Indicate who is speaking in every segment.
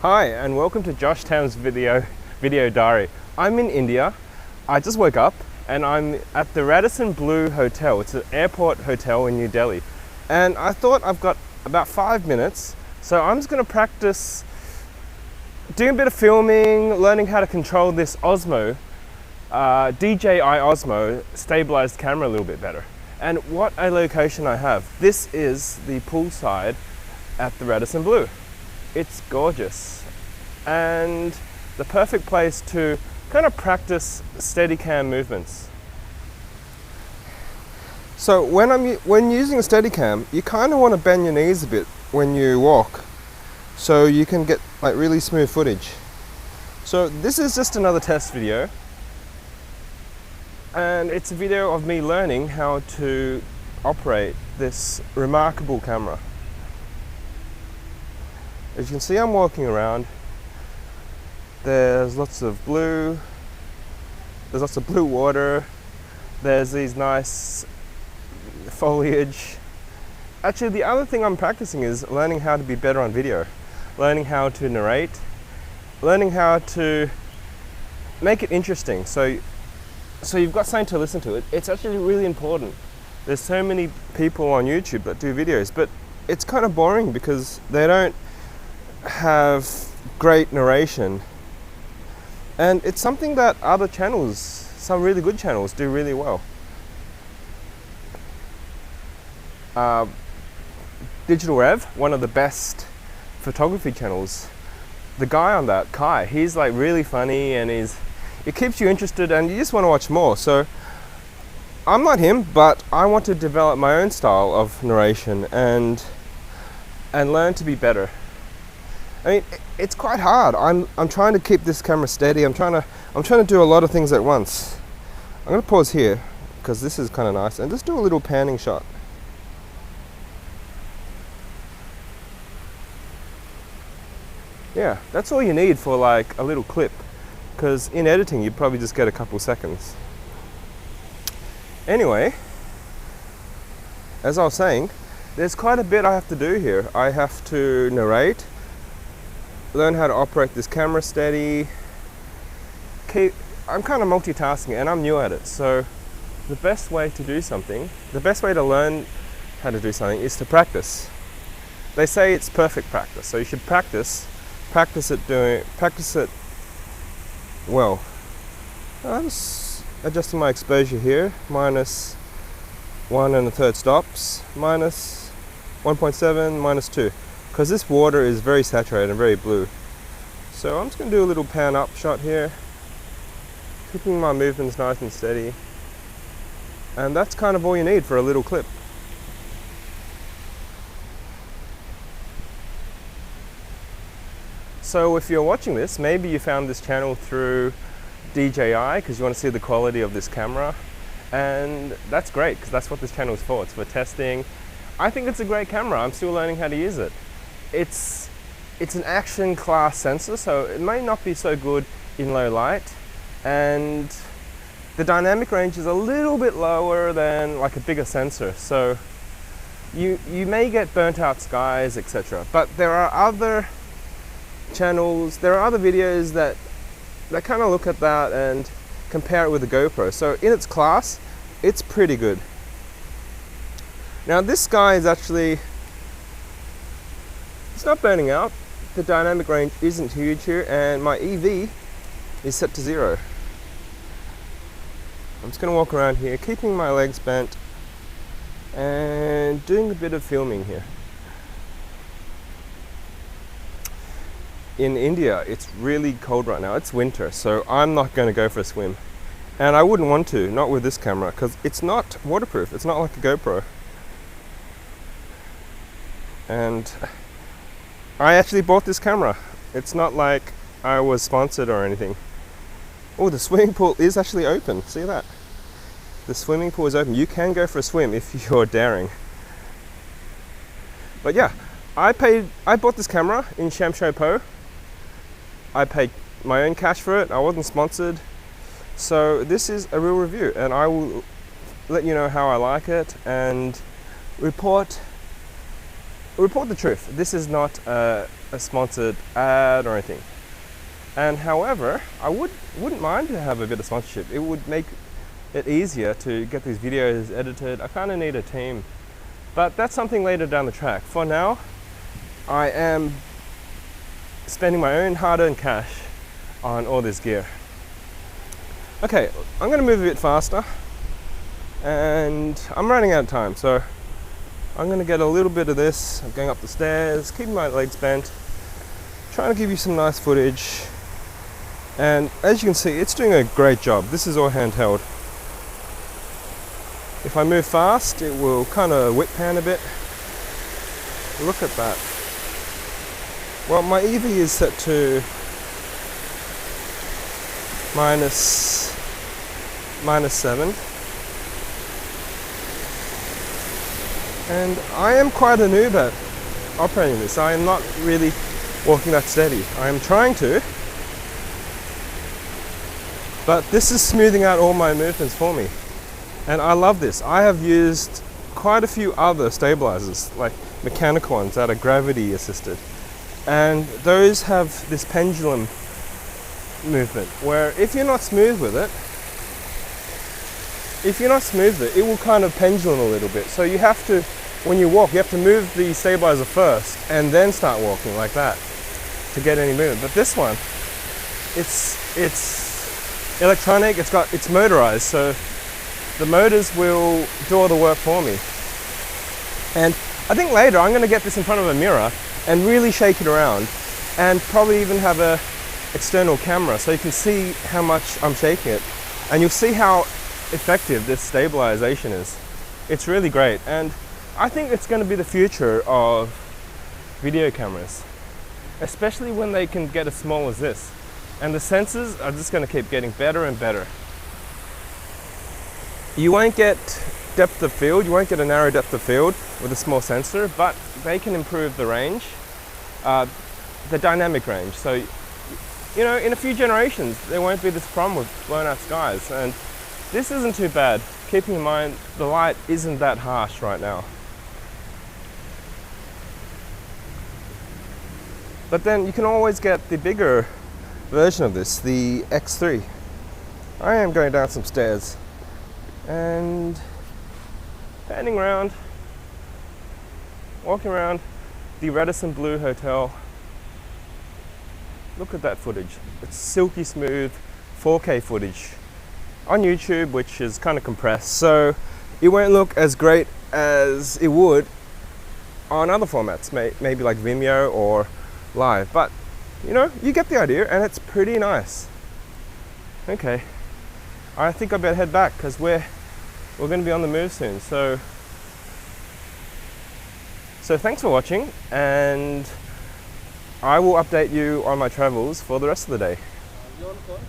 Speaker 1: Hi and welcome to Josh Tam's video diary. I'm in India. I just woke up and I'm at the Radisson Blu Hotel. It's an airport hotel in New Delhi. And I thought I've got about 5 minutes, so I'm just going to practice doing a bit of filming, learning how to control this Osmo, DJI Osmo stabilized camera a little bit better. And what a location I have. This is the poolside at the Radisson Blu. It's gorgeous and the perfect place to kind of practice Steadicam movements. So when using a Steadicam, you kind of want to bend your knees a bit when you walk, so you can get like really smooth footage. So this is just another test video, and it's a video of me learning how to operate this remarkable camera. As you can see, I'm walking around. There's lots of blue. There's lots of blue water. There's these nice foliage. Actually, the other thing I'm practicing is learning how to be better on video, learning how to narrate, learning how to make it interesting. So you've got something to listen to. It's actually really important. There's so many people on YouTube that do videos, but it's kind of boring because they don't have great narration, and it's something that other channels, some really good channels, do really well. Digital Rev, one of the best photography channels, the guy on that, Kai, he's like really funny, and it keeps you interested and you just want to watch more. So I'm not him, but I want to develop my own style of narration and learn to be better. I mean, it's quite hard. I'm trying to keep this camera steady. I'm trying to do a lot of things at once. I'm going to pause here because this is kind of nice, and just do a little panning shot. Yeah, that's all you need for like a little clip, because in editing you probably just get a couple seconds. Anyway, as I was saying, there's quite a bit I have to do here. I have to narrate, learn how to operate this camera steady. I'm kind of multitasking and I'm new at it, so the best way to do something, the best way to learn how to do something is to practice. They say it's perfect practice, so you should practice it well. I'm just adjusting my exposure here, minus 1 1/3 stops, minus 1.7, minus 2. Because this water is very saturated and very blue. So I'm just going to do a little pan up shot here, keeping my movements nice and steady. And that's kind of all you need for a little clip. So if you're watching this, maybe you found this channel through DJI because you want to see the quality of this camera. And that's great, because that's what this channel is for. It's for testing. I think it's a great camera. I'm still learning how to use it. It's an action class sensor, so it may not be so good in low light, and the dynamic range is a little bit lower than like a bigger sensor, so you may get burnt out skies, etc. But there are other channels, there are other videos that kind of look at that and compare it with the GoPro. So in its class, it's pretty good. Now this sky is actually, it's not burning out. The dynamic range isn't huge here, and my EV is set to 0. I'm just going to walk around here, keeping my legs bent and doing a bit of filming here. In India, it's really cold right now. It's winter, so I'm not going to go for a swim. And I wouldn't want to, not with this camera, because it's not waterproof. It's not like a GoPro. And I actually bought this camera. It's not like I was sponsored or anything. Oh, the swimming pool is actually open. See that? The swimming pool is open. You can go for a swim if you're daring. But yeah, I bought this camera in Shamsho. I paid my own cash for it. I wasn't sponsored. So this is a real review, and I will let you know how I like it and report report the truth. This is not a sponsored ad or anything. And however, I wouldn't mind to have a bit of sponsorship. It would make it easier to get these videos edited. I kind of need a team, but that's something later down the track. For now, I am spending my own hard-earned cash on all this gear. Okay, I'm going to move a bit faster, and I'm running out of time, so I'm going to get a little bit of this. I'm going up the stairs, keeping my legs bent, trying to give you some nice footage. And as you can see, it's doing a great job. This is all handheld. If I move fast, it will kind of whip pan a bit. Look at that. Well, my EV is set to -7. And I am quite a noob at operating this. I am not really walking that steady. I am trying to, but this is smoothing out all my movements for me. And I love this. I have used quite a few other stabilizers, like mechanical ones that are gravity assisted. And those have this pendulum movement where if you're not smooth with it, it will kind of pendulum a little bit. So you have to, when you walk, you have to move the stabilizer first and then start walking like that to get any movement. But this one, it's electronic, it's motorized, so the motors will do all the work for me. And I think later I'm going to get this in front of a mirror and really shake it around, and probably even have a external camera so you can see how much I'm shaking it, and you'll see how effective this stabilization is. It's really great, and I think it's going to be the future of video cameras, especially when they can get as small as this. And the sensors are just going to keep getting better and better. You won't get depth of field, you won't get a narrow depth of field with a small sensor, but they can improve the range, the dynamic range. So, you know, in a few generations, there won't be this problem with blown out skies. And this isn't too bad, keeping in mind the light isn't that harsh right now. But then you can always get the bigger version of this, the X3. I am going down some stairs and panning around, walking around the Radisson Blu Hotel. Look at that footage. It's silky smooth 4K footage on YouTube, which is kind of compressed, so it won't look as great as it would on other formats, maybe like Vimeo or Live, but you know, you get the idea, and it's pretty nice. Okay, I think I better head back because we're going to be on the move soon. So thanks for watching, and I will update you on my travels for the rest of the day.
Speaker 2: You on call?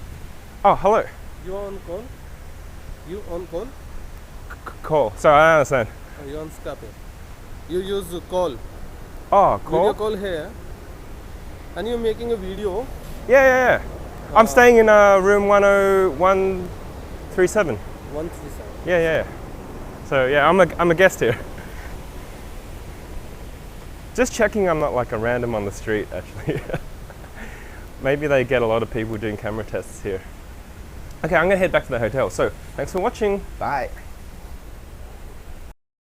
Speaker 1: Oh, hello.
Speaker 2: You on call? You on call?
Speaker 1: Call. Sorry, I don't understand.
Speaker 2: You on Skype? You use call.
Speaker 1: Oh, call?
Speaker 2: Video call here. And you're making a video.
Speaker 1: Yeah. I'm staying in room 10137.
Speaker 2: 137.
Speaker 1: Yeah. So yeah, I'm a guest here. Just checking I'm not like a random on the street, actually. Maybe they get a lot of people doing camera tests here. Okay, I'm gonna head back to the hotel. So thanks for watching. Bye.